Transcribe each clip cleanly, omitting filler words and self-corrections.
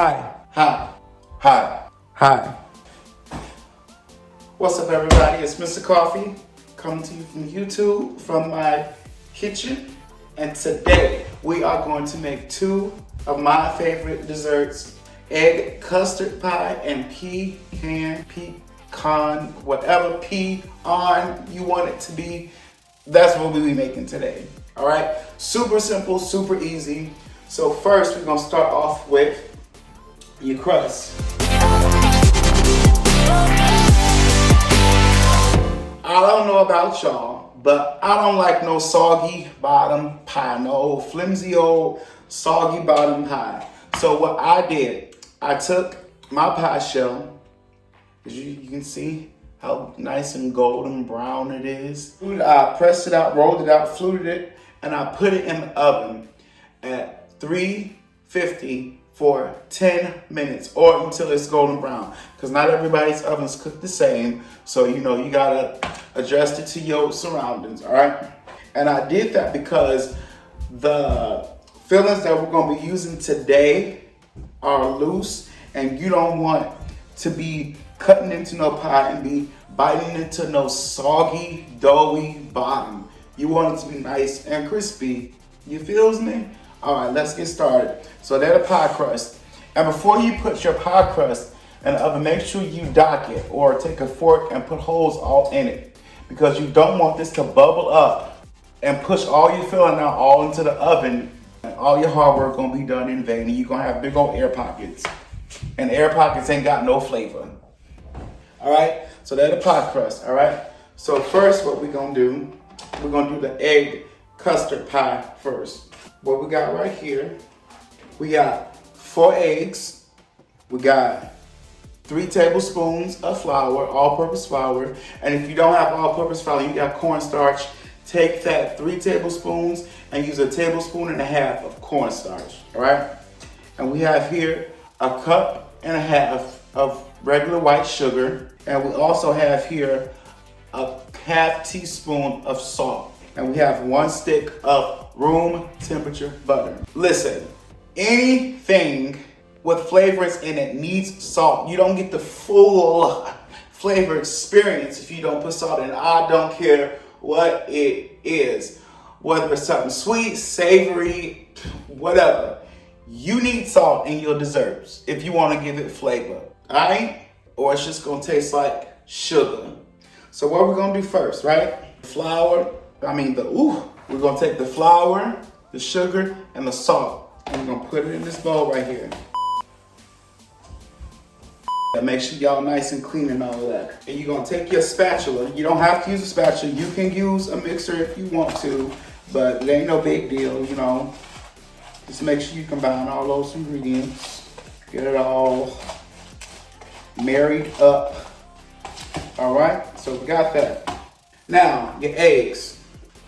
Hi. Hi. Hi. Hi. What's up, everybody? It's Mr. Coffee coming to you from YouTube from my kitchen. And today we are going to make two of my favorite desserts: egg custard pie and pecan, whatever pecan you want it to be. That's what we'll be making today. All right, super simple, super easy. So first we're gonna start off with your crust. I don't know about y'all, but I don't like no soggy bottom pie, no flimsy old soggy bottom pie. So what I did, I took my pie shell, as you can see how nice and golden brown it is. I pressed it out, rolled it out, fluted it, and I put it in the oven at 350 for 10 minutes or until it's golden brown. Because not everybody's ovens cook the same. So, you gotta adjust it to your surroundings, all right? And I did that because the fillings that we're gonna be using today are loose, and you don't want to be cutting into no pie and be biting into no soggy, doughy bottom. You want it to be nice and crispy. You feels me? All right, let's get started. So that's a pie crust. And before you put your pie crust in the oven, make sure you dock it or take a fork and put holes all in it, because you don't want this to bubble up and push all your filling out all into the oven. And all your hard work gonna be done in vain, and you're gonna have big old air pockets. And air pockets ain't got no flavor. All right, so that's a pie crust, all right? So first what we're gonna do the egg custard pie first. What we got right here, we got 4 eggs, we got 3 tablespoons of flour, all-purpose flour, and if you don't have all-purpose flour, you got cornstarch, take that 3 tablespoons and use 1.5 tablespoons of cornstarch, all right? And we have here 1.5 cups of regular white sugar, and we also have here 1/2 teaspoon of salt, and we have 1 stick of room temperature butter. Listen, anything with flavors in it needs salt. You don't get the full flavor experience if you don't put salt in. I don't care what it is, whether it's something sweet, savory, whatever. You need salt in your desserts if you want to give it flavor, all right? Or it's just gonna taste like sugar. So what we're gonna do first, right? We're gonna take the flour, the sugar, and the salt, and we're gonna put it in this bowl right here. And make sure y'all nice and clean and all of that. And you're gonna take your spatula. You don't have to use a spatula. You can use a mixer if you want to, but it ain't no big deal, Just make sure you combine all those ingredients. Get it all married up. All right, so we got that. Now, your eggs.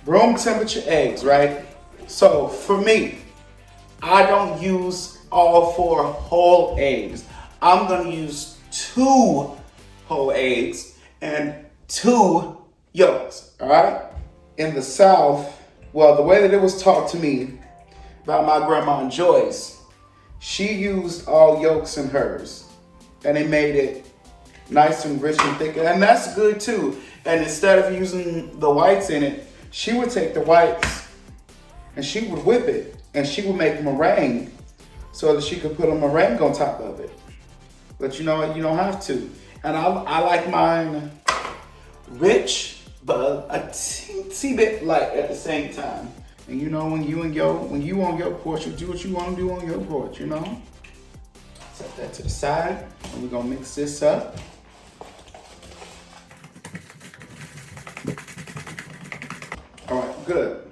Room temperature eggs, right? So for me, I don't use all 4 whole eggs. I'm gonna use 2 whole eggs and 2 yolks, all right? In the South, well, the way that it was taught to me by my grandma Joyce, she used all yolks in hers, and it made it nice and rich and thick, and that's good too. And instead of using the whites in it, she would take the whites and she would whip it, and she would make meringue so that she could put a meringue on top of it. But you know what? You don't have to. And I like mine rich, but a teensy bit light at the same time. And when you on your porch, you do what you want to do on your porch, Set that to the side, and we're gonna mix this up. All right, good.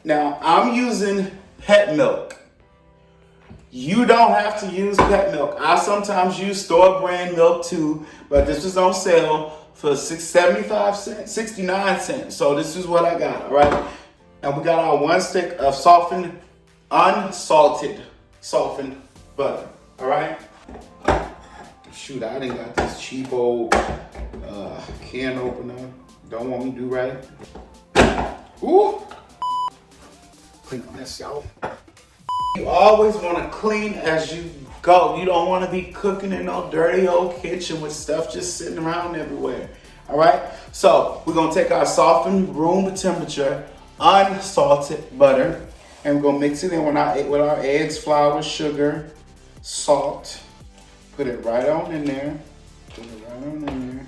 Now I'm using pet milk. You don't have to use pet milk. I sometimes use store brand milk too, but this was on sale for 69 cents. So this is what I got, all right? And we got our 1 stick of unsalted butter, all right? Shoot, I didn't got this cheap old can opener. Don't want me to do right. Ooh! Clean on this, y'all. You always want to clean as you go. You don't want to be cooking in no dirty old kitchen with stuff just sitting around everywhere. All right, so we're gonna take our softened room temperature, unsalted butter, and we're gonna mix it in with our eggs, flour, sugar, salt. Put it right on in there. Put it right on in there.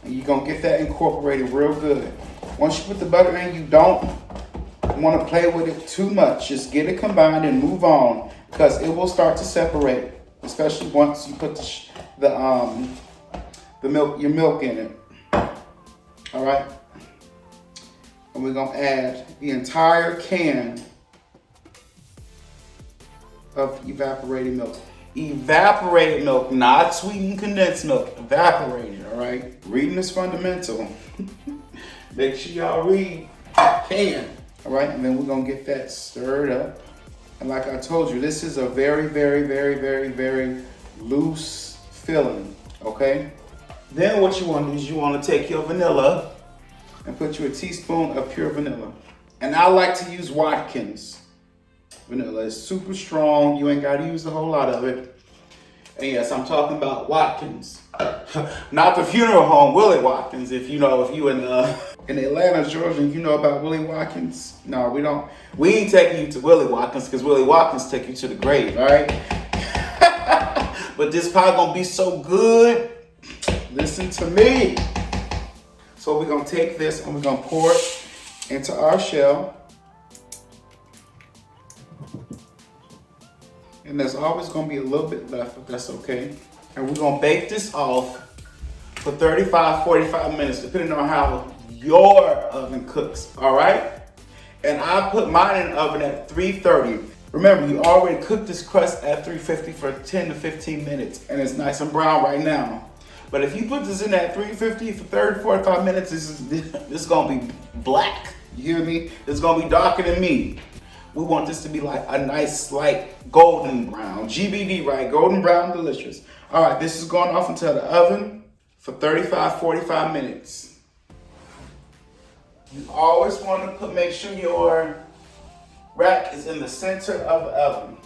And you're gonna get that incorporated real good. Once you put the butter in, you don't want to play with it too much. Just get it combined and move on, because it will start to separate, especially once you put your milk in it. All right, and we're gonna add the entire can of evaporated milk. Evaporated milk, not sweetened condensed milk. Evaporated. All right, reading is fundamental. Make sure y'all read can. All right, and then we're gonna get that stirred up. And like I told you, this is a very, very, very, very, very loose filling, okay? Then what you want to do is you want to take your vanilla and put you a teaspoon of pure vanilla. And I like to use Watkins vanilla. It's super strong. You ain't got to use a whole lot of it. And yes, I'm talking about Watkins. Not the funeral home, Willie Watkins. If you in Atlanta, Georgia, you know about Willie Watkins. No, we don't. We ain't taking you to Willie Watkins, because Willie Watkins take you to the grave, all right? But this pie gonna be so good. Listen to me. So we're gonna take this and we're gonna pour it into our shell. And there's always gonna be a little bit left, but that's okay. And we're gonna bake this off for 35, 45 minutes, depending on how your oven cooks, all right? And I put mine in the oven at 330. Remember, you already cooked this crust at 350 for 10 to 15 minutes, and it's nice and brown right now. But if you put this in at 350 for 30, 45 minutes, this is gonna be black. You hear me? It's gonna be darker than me. We want this to be like a nice, like golden brown. GBD, right? Golden brown, delicious. All right, this is going off into the oven for 35, 45 minutes. You always want to make sure your rack is in the center of the oven.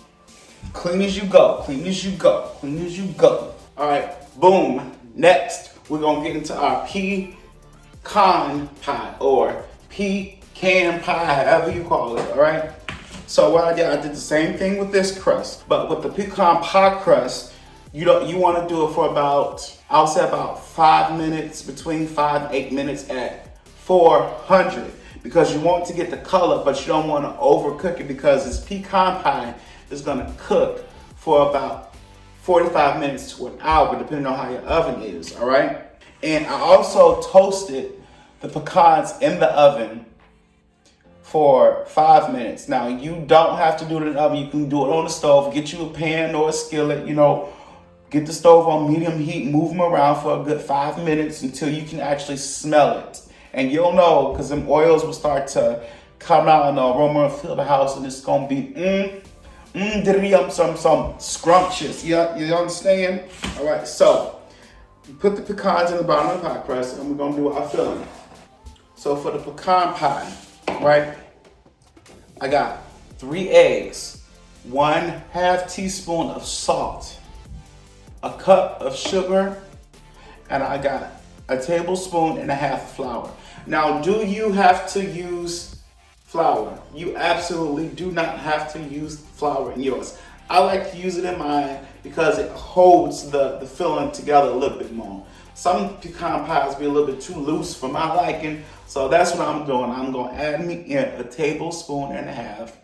Clean as you go, clean as you go, clean as you go. All right, boom. Next, we're gonna get into our pecan pie, or pecan pie, however you call it, all right? So what I did the same thing with this crust, but with the pecan pie crust, you want to do it for about, I'll say about 5 minutes, between 5 and 8 minutes at 400, because you want to get the color, but you don't want to overcook it, because this pecan pie is going to cook for about 45 minutes to an hour, depending on how your oven is, all right? And I also toasted the pecans in the oven for 5 minutes. Now, you don't have to do it in the oven. You can do it on the stove. Get you a pan or a skillet, get the stove on medium heat, move them around for a good 5 minutes until you can actually smell it. And you'll know, because them oils will start to come out and the aroma will fill the house, and it's gonna be some scrumptious. You understand? All right, so you put the pecans in the bottom of the pie crust, and we're gonna do our filling. So for the pecan pie, right, I got 3 eggs, 1/2 teaspoon of salt, a cup of sugar, and I got a tablespoon and a half of flour. Now, do you have to use flour? You absolutely do not have to use flour in yours. I like to use it in mine because it holds the filling together a little bit more. Some pecan pies be a little bit too loose for my liking, so that's what I'm doing. I'm gonna add me in a tablespoon and a half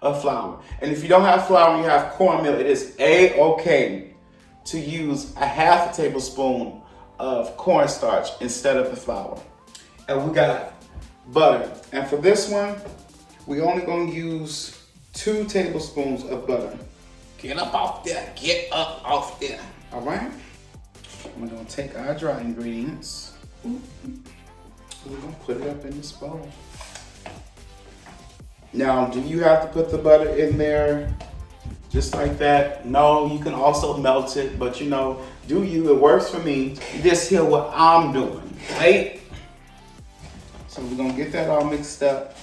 of flour. And if you don't have flour and you have cornmeal, it is A-okay to use a 1/2 tablespoon of cornstarch instead of the flour. And we got butter. And for this one, we only gonna use 2 tablespoons of butter. Get up off there, get up off there, all right? We're gonna take our dry ingredients. We're gonna put it up in this bowl. Now, do you have to put the butter in there just like that? No, you can also melt it, but do you? It works for me. You just hear what I'm doing, right? So we're gonna get that all mixed up.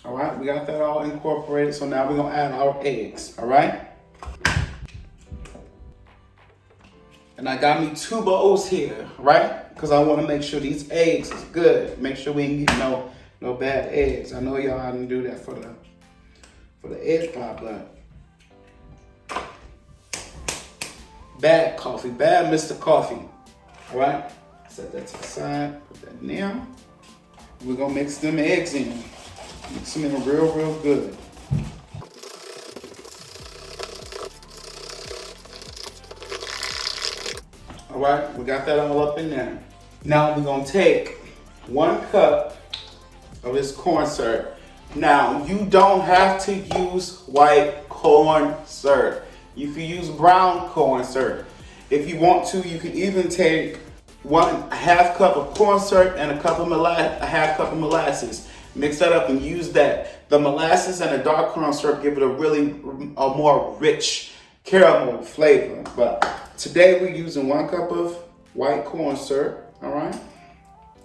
All All right, we got that all incorporated. So now we're gonna add our eggs, all right? And I got me 2 bowls here, right? Because I want to make sure these eggs is good. Make sure we ain't get no bad eggs. I know y'all didn't do that for the egg pie, but bad coffee, bad Mr. Coffee. All right, set that to the side, put that in there. We're gonna mix them eggs in. Mix them in real good. All right, we got that all up in there. Now we're gonna take 1 cup of this corn syrup. Now, you don't have to use white corn syrup. You can use brown corn syrup. If you want to, you can even take a half cup of corn syrup and a half cup of molasses. Mix that up and use that. The molasses and the dark corn syrup give it a more rich caramel flavor. But today we're using 1 cup of white corn syrup, all right?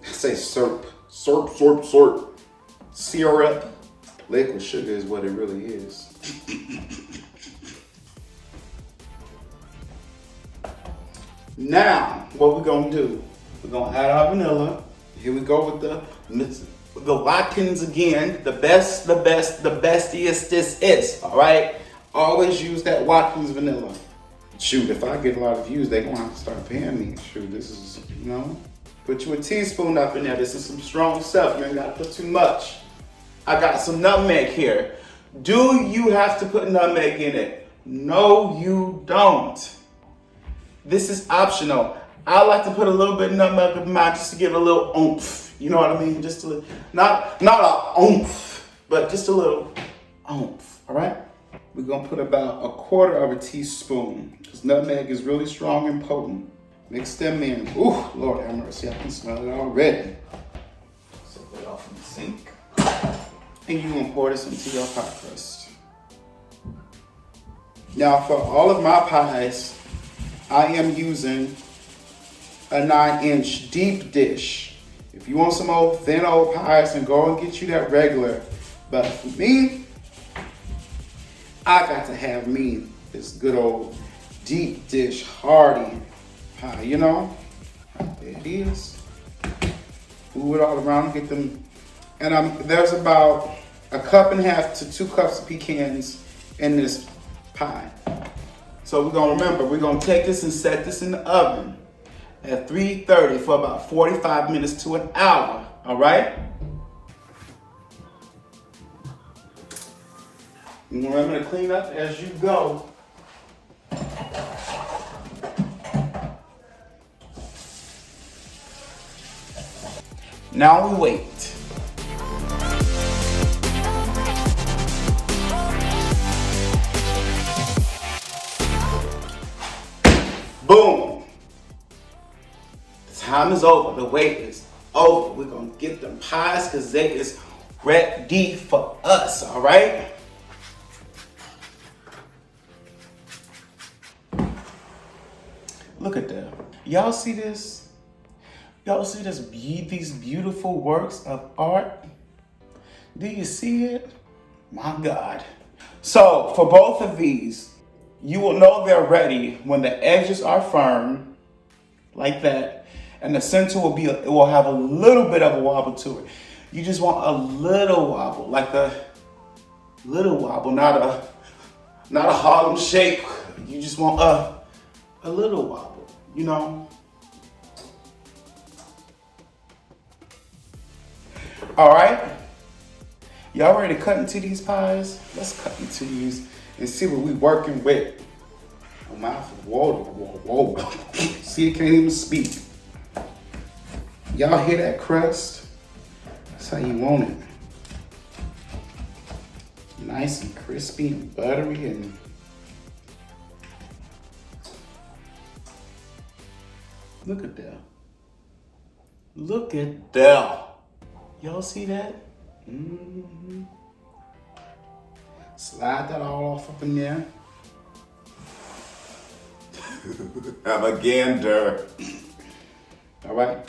I say syrup. Syrup. Liquid sugar is what it really is. Now, what we're gonna do, we're gonna add our vanilla. Here we go with the Watkins again. The bestiest this is, all right? Always use that Watkins vanilla. Shoot, if I get a lot of views, they're gonna have to start paying me. Shoot, this is, put you a teaspoon up in there. This is some strong stuff. You ain't gotta put too much. I got some nutmeg here. Do you have to put nutmeg in it? No, you don't. This is optional. I like to put a little bit of nutmeg in mine just to give it a little oomph. You know what I mean? Just a little, not a oomph, but just a little oomph, all right? We're gonna put about 1/4 teaspoon because nutmeg is really strong and potent. Mix them in. Ooh, Lord have mercy, I can smell it already. Set that off in the sink. And you're gonna pour this into your pie crust. Now for all of my pies, I am using a 9-inch deep dish. If you want some old thin old pies, then go and get you that regular. But for me, I got to have me this good old deep dish hearty pie, There it is. Move it all around, get them. And there's about 1.5 to 2 cups of pecans in this pie. So we're gonna take this and set this in the oven at 330 for about 45 minutes to an hour, all right? And remember to clean up as you go. Now we wait. Boom. The time is over. The wait is over. We're going to get them pies because they is ready for us, all right? Look at that. Y'all see this? Y'all see these beautiful works of art? Do you see it? My God. So for both of these, you will know they're ready when the edges are firm, like that, and the center will have a little bit of a wobble to it. You just want a little wobble, like a little wobble, not a Harlem shake. You just want a little wobble, All right, y'all ready to cut into these pies? Let's cut into these and see what we working with. Oh, mouth, whoa. See, I can't even speak. Y'all hear that crust? That's how you want it. Nice and crispy and buttery and look at that. Look at that. Y'all see that? Mm-hmm. Slide that all off up in there. Have a gander. All right.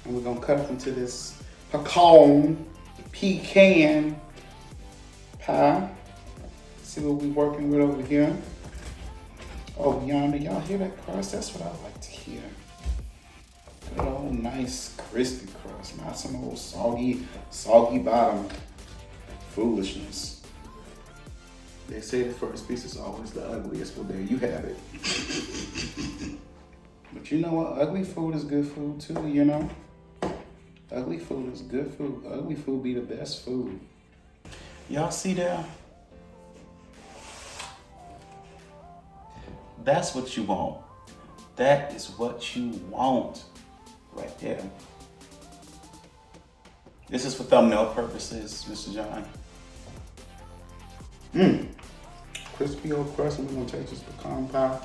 And we're gonna cut up into this pecan pie. See what we working with over here. Oh, yonder, y'all hear that crust? That's what I like to hear. Good old nice crispy crust, not some old soggy bottom foolishness. They say the first piece is always the ugliest. Well, there you have it. But you know what? Ugly food is good food too, you know? Ugly food is good food. Ugly food be the best food. Y'all see that? That's what you want. That is what you want. Right there. This is for thumbnail purposes, Mr. John. Crispy old crust, and we're gonna take this pecan pie.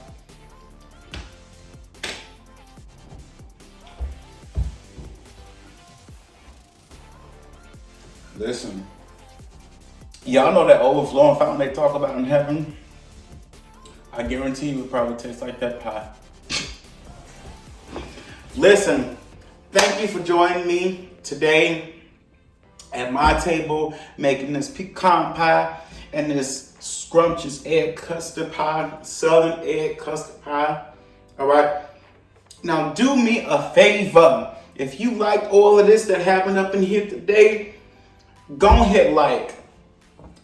Listen, y'all know that overflowing fountain they talk about in heaven? I guarantee you it probably tastes like that pie. Listen, thank you for joining me today at my table making this pecan pie and this scrumptious egg custard pie, southern egg custard pie. All right. Now do me a favor. If you liked all of this that happened up in here today, go ahead,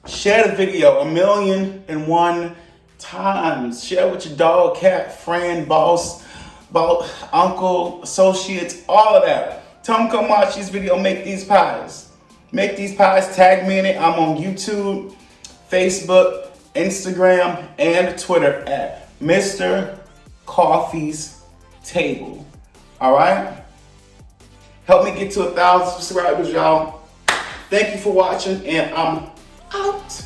share the video 1,000,001 times. Share with your dog, cat, friend, boss, uncle, associates, all of that. Tell them come watch this video, make these pies. Make these pies, tag me in it. I'm on YouTube, Facebook, Instagram, and Twitter at Mr. Coffee's Table. All right? Help me get to 1,000 subscribers, y'all. Thank you for watching, and I'm out.